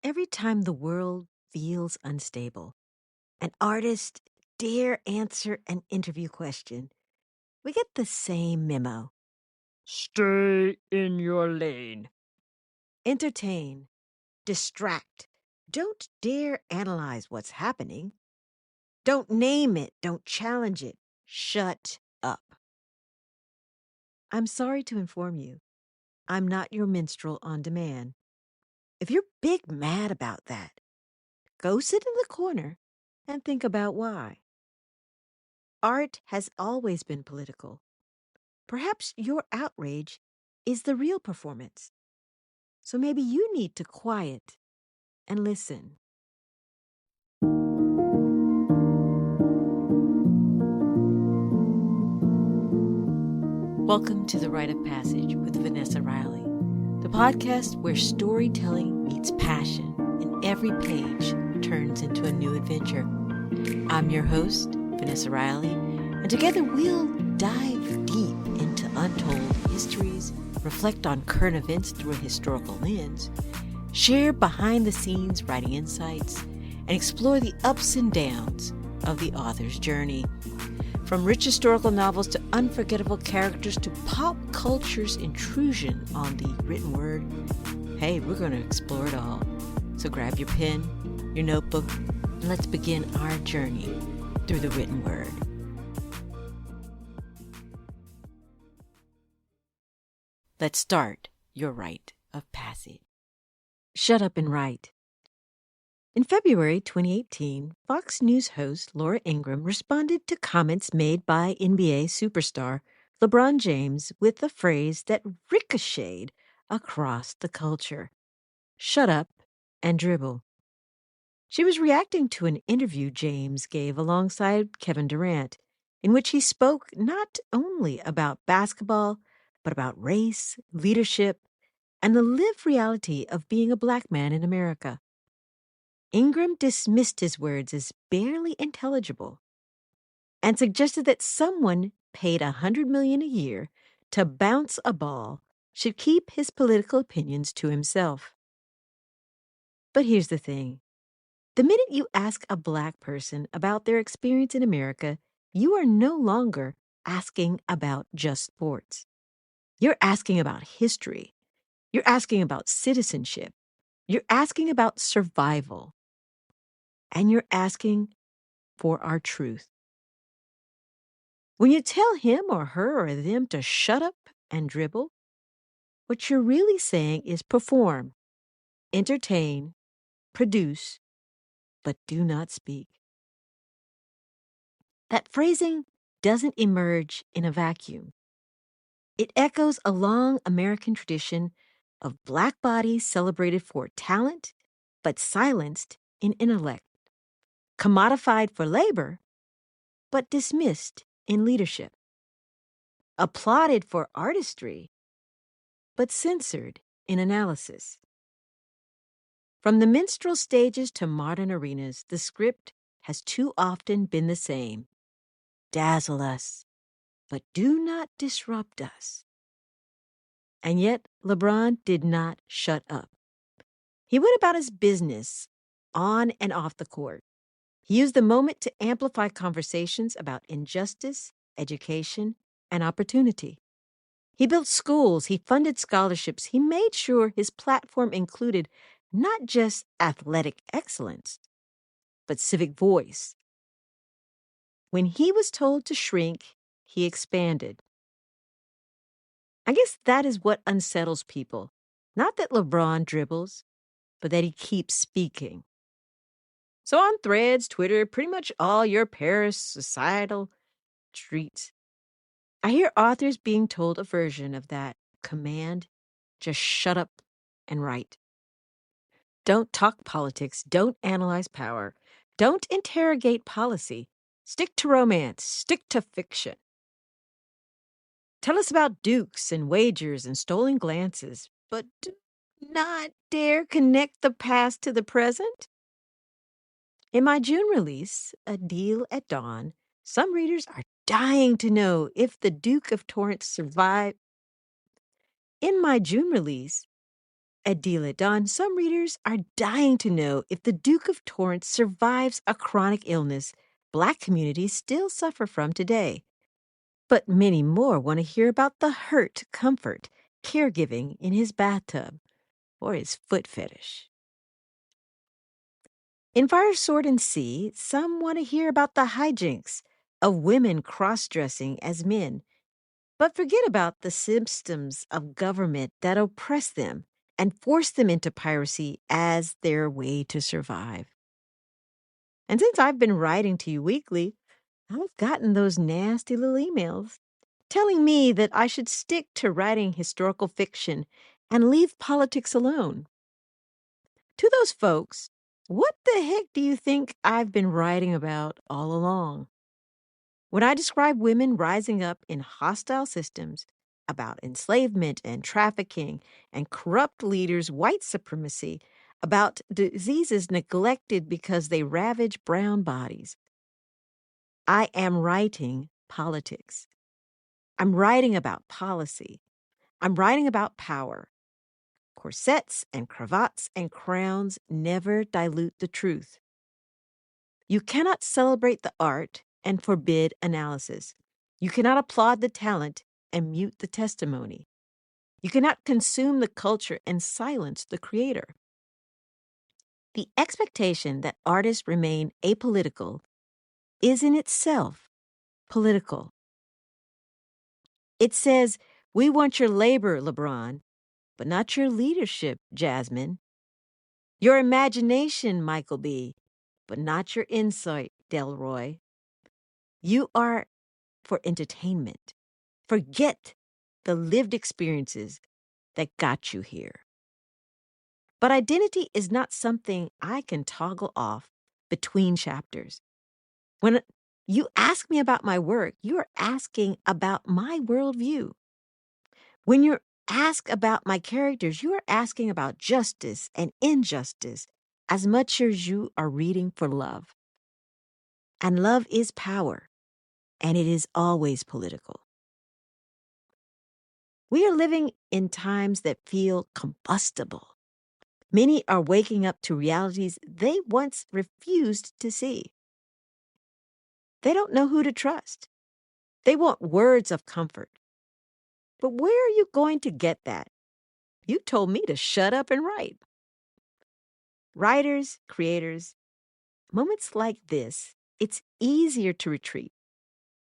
Every time the world feels unstable, an artist dare answer an interview question, we get the same memo. Stay in your lane. Entertain, distract. Don't dare analyze what's happening. Don't name it. Don't challenge it. Shut up. I'm sorry to inform you, I'm not your minstrel on demand. If you're big mad about that, go sit in the corner and think about why. Art has always been political. Perhaps your outrage is the real performance. So maybe you need to quiet and listen. Welcome to The Rite of Passage with Vanessa Riley, the podcast where storytelling meets passion and every page turns into a new adventure. I'm your host, Vanessa Riley, and together we'll dive deep into untold histories, reflect on current events through a historical lens, share behind-the-scenes writing insights, and explore the ups and downs of the author's journey. From rich historical novels to unforgettable characters to pop culture's intrusion on the written word, hey, we're going to explore it all. So grab your pen, your notebook, and let's begin our journey through the written word. Let's start your rite of passage. Shut up and write. In February 2018, Fox News host Laura Ingraham responded to comments made by NBA superstar LeBron James with a phrase that ricocheted across the culture: shut up and dribble. She was reacting to an interview James gave alongside Kevin Durant, in which he spoke not only about basketball, but about race, leadership, and the lived reality of being a black man in America. Ingram dismissed his words as barely intelligible and suggested that someone paid $100 million a year to bounce a ball should keep his political opinions to himself. But here's the thing. The minute you ask a black person about their experience in America, you are no longer asking about just sports. You're asking about history. You're asking about citizenship. You're asking about survival. And you're asking for our truth. When you tell him or her or them to shut up and dribble, what you're really saying is perform, entertain, produce, but do not speak. That phrasing doesn't emerge in a vacuum. It echoes a long American tradition of black bodies celebrated for talent, but silenced in intellect, commodified for labor, but dismissed in leadership, applauded for artistry, but censored in analysis. From the minstrel stages to modern arenas, the script has too often been the same. Dazzle us, but do not disrupt us. And yet, LeBron did not shut up. He went about his business on and off the court. He used the moment to amplify conversations about injustice, education, and opportunity. He built schools, he funded scholarships, he made sure his platform included not just athletic excellence, but civic voice. When he was told to shrink, he expanded. I guess that is what unsettles people. Not that LeBron dribbles, but that he keeps speaking. So on Threads, Twitter, pretty much all your Paris societal streets, I hear authors being told a version of that command: just shut up and write. Don't talk politics. Don't analyze power. Don't interrogate policy. Stick to romance. Stick to fiction. Tell us about dukes and wagers and stolen glances, but do not dare connect the past to the present. In my June release, A Deal at Dawn, some readers are dying to know if the Duke of Torrance survived. In my June release, Adila Don, some readers are dying to know if the Duke of Torrance survives a chronic illness Black communities still suffer from today. But many more want to hear about the hurt, comfort, caregiving in his bathtub or his foot fetish. In Fire, Sword, and Sea, some want to hear about the hijinks of women cross-dressing as men, but forget about the systems of government that oppress them and force them into piracy as their way to survive. And since I've been writing to you weekly, I've gotten those nasty little emails telling me that I should stick to writing historical fiction and leave politics alone. To those folks, what the heck do you think I've been writing about all along? When I describe women rising up in hostile systems, about enslavement and trafficking and corrupt leaders' white supremacy, about diseases neglected because they ravage brown bodies, I am writing politics. I'm writing about policy. I'm writing about power. Corsets and cravats and crowns never dilute the truth. You cannot celebrate the art and forbid analysis. You cannot applaud the talent and mute the testimony. You cannot consume the culture and silence the creator. The expectation that artists remain apolitical is in itself political. It says, we want your labor, LeBron, but not your leadership, Jasmine. Your imagination, Michael B., but not your insight, Delroy. You are for entertainment. Forget the lived experiences that got you here. But identity is not something I can toggle off between chapters. When you ask me about my work, you are asking about my worldview. When you ask about my characters, you are asking about justice and injustice as much as you are reading for love. And love is power, and it is always political. We are living in times that feel combustible. Many are waking up to realities they once refused to see. They don't know who to trust. They want words of comfort. But where are you going to get that? You told me to shut up and write. Writers, creators, moments like this, it's easier to retreat,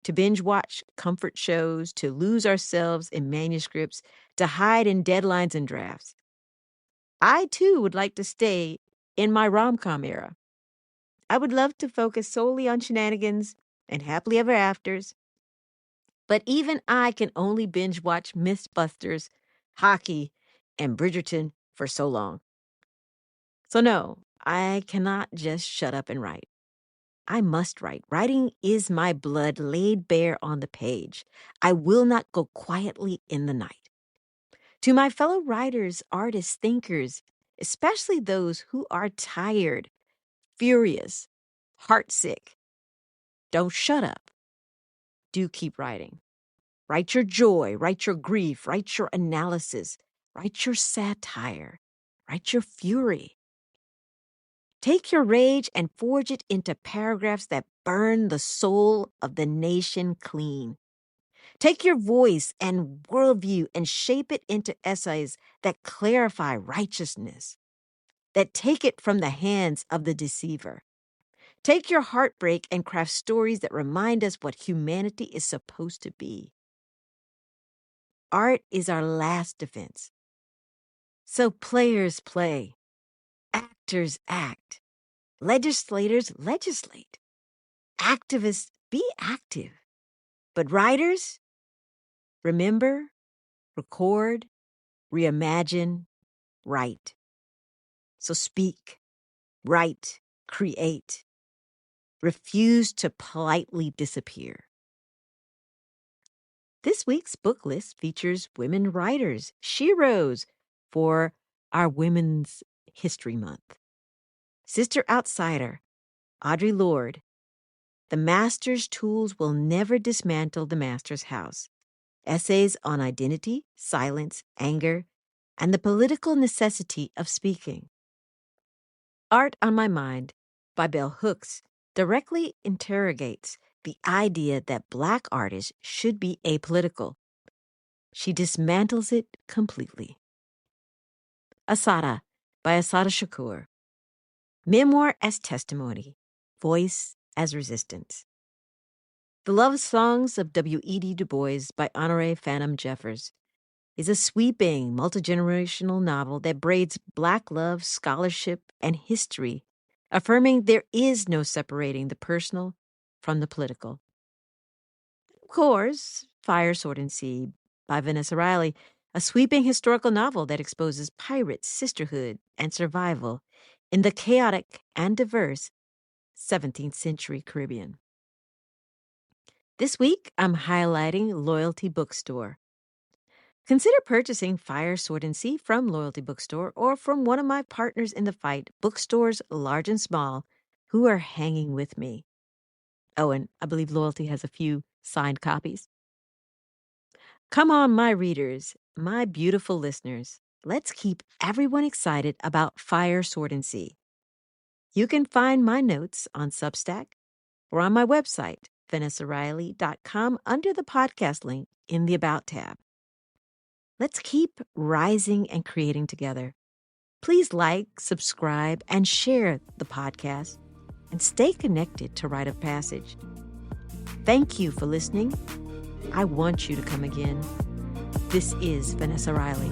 to binge watch comfort shows, to lose ourselves in manuscripts, to hide in deadlines and drafts. I, too, would like to stay in my rom-com era. I would love to focus solely on shenanigans and happily ever afters. But even I can only binge watch Mythbusters, hockey, and Bridgerton for so long. So no, I cannot just shut up and write. I must write. Writing is my blood laid bare on the page. I will not go quietly in the night. To my fellow writers, artists, thinkers, especially those who are tired, furious, heartsick, don't shut up. Do keep writing. Write your joy, write your grief, write your analysis, write your satire, write your fury. Take your rage and forge it into paragraphs that burn the soul of the nation clean. Take your voice and worldview and shape it into essays that clarify righteousness, that take it from the hands of the deceiver. Take your heartbreak and craft stories that remind us what humanity is supposed to be. Art is our last defense. So players play, actors act, legislators legislate, activists be active. But writers, remember, record, reimagine, write. So speak, write, create. Refuse to politely disappear. This week's book list features women writers, sheroes, for our Women's History Month. Sister Outsider, Audre Lorde. The Master's Tools Will Never Dismantle the Master's House. Essays on identity, silence, anger, and the political necessity of speaking. Art on My Mind by Bell Hooks directly interrogates the idea that Black artists should be apolitical. She dismantles it completely. Asada by Asada Shakur. Memoir as Testimony, Voice as Resistance. The Love Songs of W.E.B. Du Bois by Honoré Phantom Jeffers is a sweeping, multi-generational novel that braids Black love, scholarship, and history, affirming there is no separating the personal from the political. Of course, Fire, Sword, and Sea by Vanessa Riley, a sweeping historical novel that exposes pirates, sisterhood, and survival in the chaotic and diverse 17th century Caribbean. This week, I'm highlighting Loyalty Bookstore. Consider purchasing Fire, Sword, and Sea from Loyalty Bookstore or from one of my partners in the fight, bookstores large and small, who are hanging with me. Oh, and I believe Loyalty has a few signed copies. Come on, my readers, my beautiful listeners. Let's keep everyone excited about Fire, Sword, and Sea. You can find my notes on Substack or on my website, vanessariley.com, under the podcast link in the About tab. Let's keep rising and creating together. Please like, subscribe, and share the podcast, and stay connected to Rite of Passage. Thank you for listening. I want you to come again. This is Vanessa Riley.